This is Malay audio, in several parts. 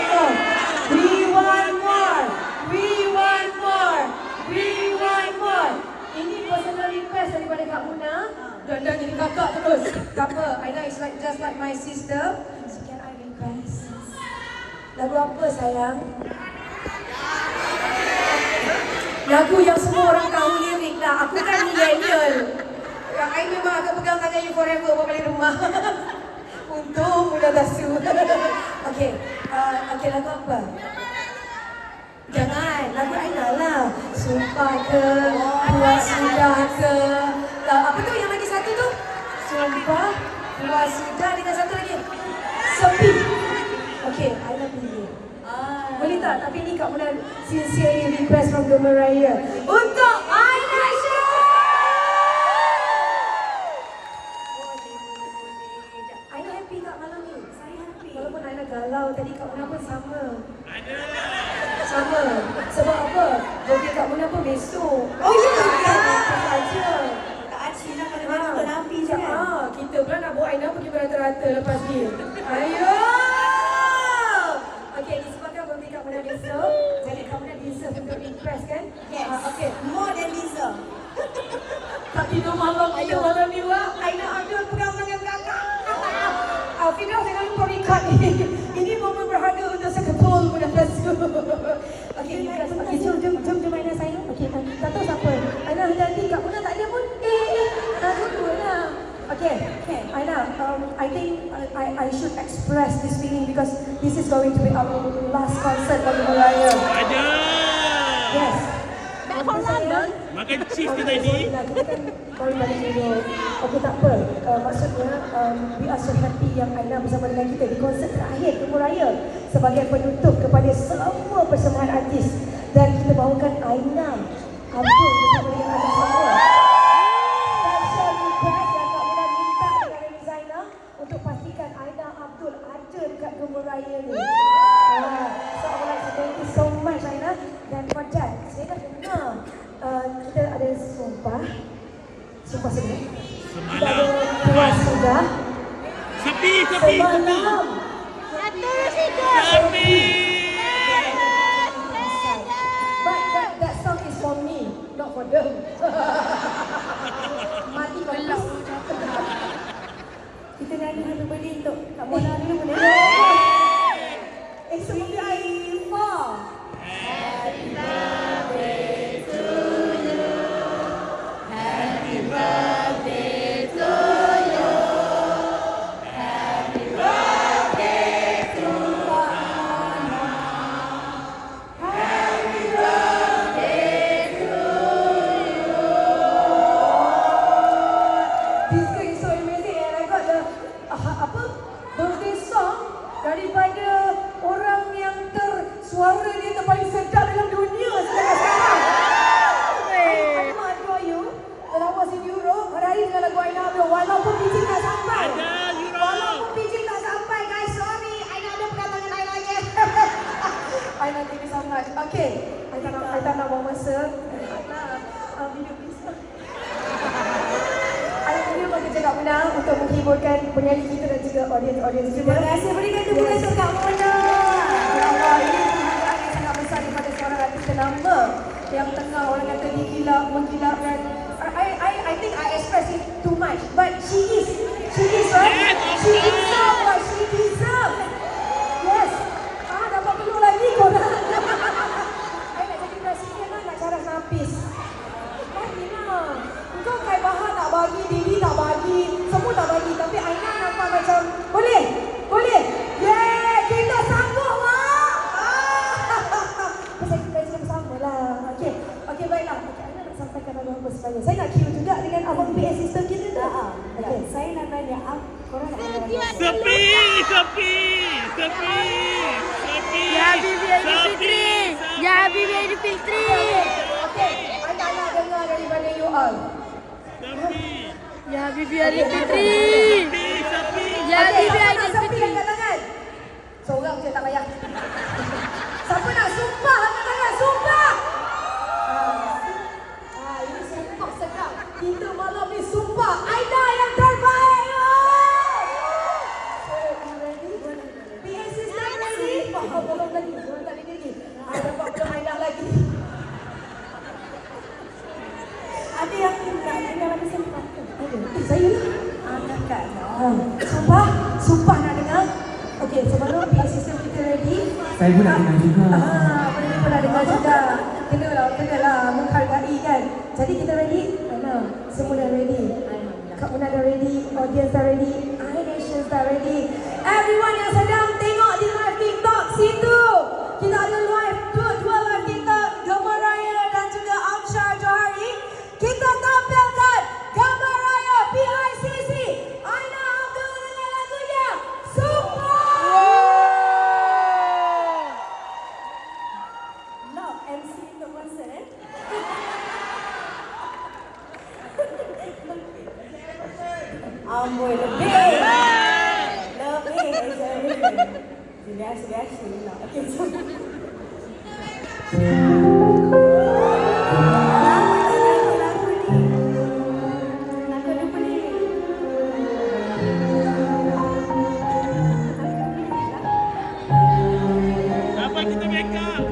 more. We want more. We want more. We want more. Ini personal request daripada Kak Muna. Dan jadi kakak terus. Tak apa, Aina is like just like my sister. So can I request? Lagu apa sayang? Lagu yang semua orang tahu lirik lah. Aku kan millennial. Yang I memang akan pegang tangan you forever bawa balik rumah. Untung mudah dasu. Okay, lagu apa? Jangan, lagu Aina lah. Sumpah ke, puas sudah ke. Apa tu yang lagi satu tu? Sumpah, puas sudah dengan satu lagi. Sepi. Okay, Aina pilih. Boleh tak? Tapi ni Kak Muna sincerely request from Gemma Raya untuk Aina Syah. Aina happy tak malam ni? Saya happy. Walaupun Aina galau tadi Kak Muna pun sama. Sama. Sebab apa? Birthday Kak Muna pun besok. Oh ya ke? Apa saja. Kak Aci nak kena napi je kan? Kita pula nak bawa Aina pergi berata-rata lepas ni. Ayo! Okay, disebabkan birthday Kak Muna besok, jadi Kak Muna deserve untuk request kan? Yes. Okay. More than deserve. Tak tidur malam kita malam ni wak. Aina Abdul pegang tangan kakak. Fidau jangan lupa record ni. Ini momen berharga untuk seketul Muna Plasu. Okay, jom Aina sayang. Okay, tak tahu siapa. Aina hati-hati Kak Muna tak ada pun. Dua lah. Okay, Aina, I think I should express this feeling because this is going to be our last concert for Gemma Raya. Ada. Yes. Back from London. Makan cheese ke tadi? Kita kan baru balik dulu. Okay, tak apa. Maksudnya, we are so happy yang Aina bersama dengan kita di konsert terakhir Gemma Raya sebagai penutup kepada semua persembahan artis. Dan kita bawakan Aina Abdul bersama dengan anda semua. Special request yang Kak Muna minta dengan Remy Zainal untuk pastikan Aina Abdul ada dekat Gemma Raya ni. So, I would like to thank you so much Aina. Dan Fajar, saya dah dengar kita ada sumpah sudah. Kita ada puas sudah. Sepi. Semalam. Sepi. But that song is for me, not for them. Mati belak. Kita nyanyi happy birthday untuk Kak Mona dulu boleh? Sebelum dia Aifa. Happy birthday to you. Happy birthday to you. Happy birthday to Mona. Happy birthday to you. This girl is so amazing and I got the birthday song daripada orang yang suara dia terpaling sedap dalam dunia sekarang. I adore you. When I was in Europe, hari dengan lagu Aina Abdul. Walaupun biji tak sampai. Walaupun biji tak sampai, guys. Sorry. Aina ada pegang tangan Aina lagi. Aina, thank you so much. Okay. I tak nak buang masa. Video please. Aina video bagi Kak Muna untuk menghiburkan penyanyi kita dan juga audience. Terima kasih. Berikan tepukan untuk Kak Muna. Ini penghargaan yang sangat besar daripada seorang artis ternama yang tengah orang kata menggilapkan. I think I express it too much, but she is right. She deserve what she deserve. Yes. Dapat peluh lagi korang. I nak jadi presiden lah, nak cara napis. Bagilah. Kau kai bahan tak bagi, Didi tak bagi, semua tak bagi. Tapi Aina nampak macam boleh. Yeah, kita sanggup mak. Kita bersama lah. Okay, baiklah. Aina nak sampaikan apa sebenarnya. Saya nak cue juga dengan abang PS system kita dah. Okay, saya nak tanya, korang nak tanya. Sepi. Ya Bibi Aidilfitri. Ya Bibi Aidilfitri. Okay, Aina nak dengar daripada you all. Sepi. Ya Bibi Aidilfitri. Sepi. Ya Bibi Sepi Aidilfitri. angkat tangan. Seorang je tak payah. Siapa nak sumpah angkat tangan? Sumpah. Ini sumpah sedap. Kita malam ni sumpah Aina yang terbaik. So, you ready? PS system ready? belum lagi. Belum tak ready lagi. Dapat belum Aina lagi. Ada yang nak dengar lagu Sempah? Ada. Saya lah. Kakak. Sumpah nak dengar? Okey, sebelum PA system kita ready. Saya pun nak dengar juga. Mereka pun nak dengar juga. Kenalah menghargai kan. Jadi kita ready? Aina, semua dah ready. Kak Una dah ready, audience dah ready, iNations dah ready. Everyone yang sedang tengok di live TikTok situ. Kita ada live, dua live TikTok, Gambar Raya dan juga Amsyar Johari. Kita tampilkan Gambar Raya PICC. Aina Abdul dengan lagunya Sumpah. Love MC untuk konser Amboi lebih. Biasa lah. Okey, so. Apa kita make up?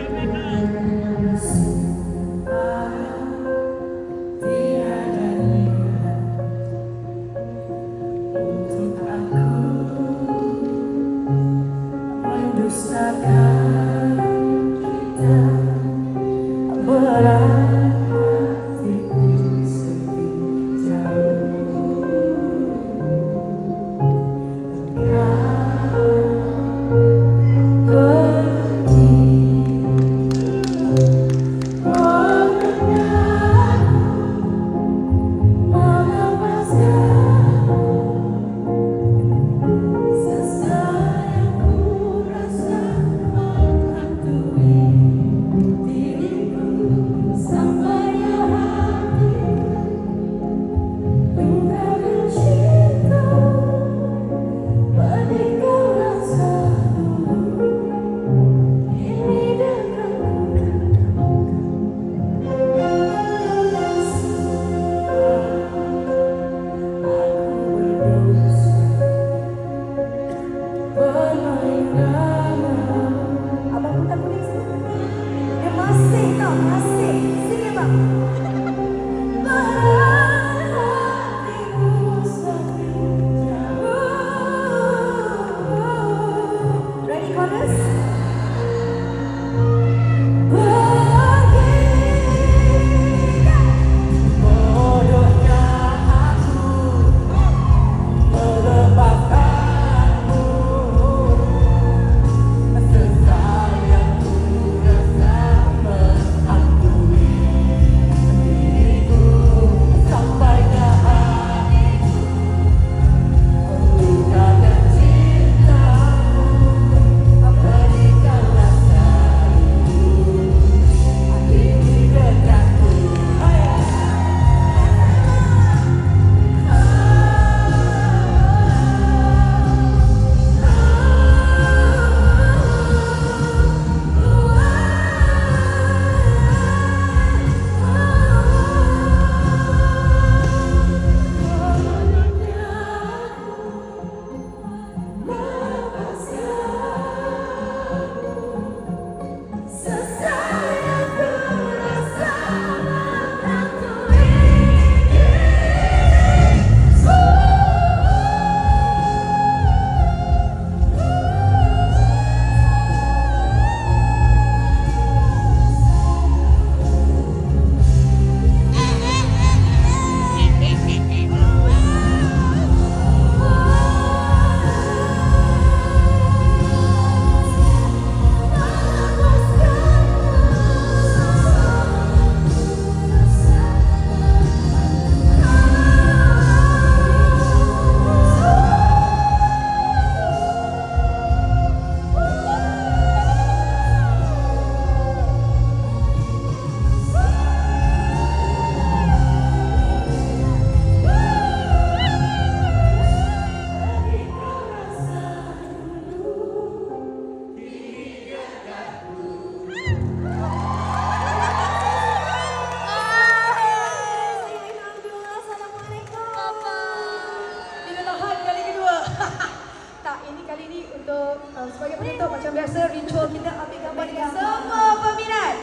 ini kali ini untuk sebagai penutup macam biasa ritual kita ambil gambar dengan semua peminat.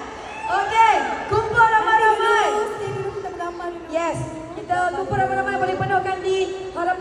Okey, kumpul ramai-ramai. Kita bergambar dulu. Yes, kita kumpul ramai-ramai boleh penuhkan di harapan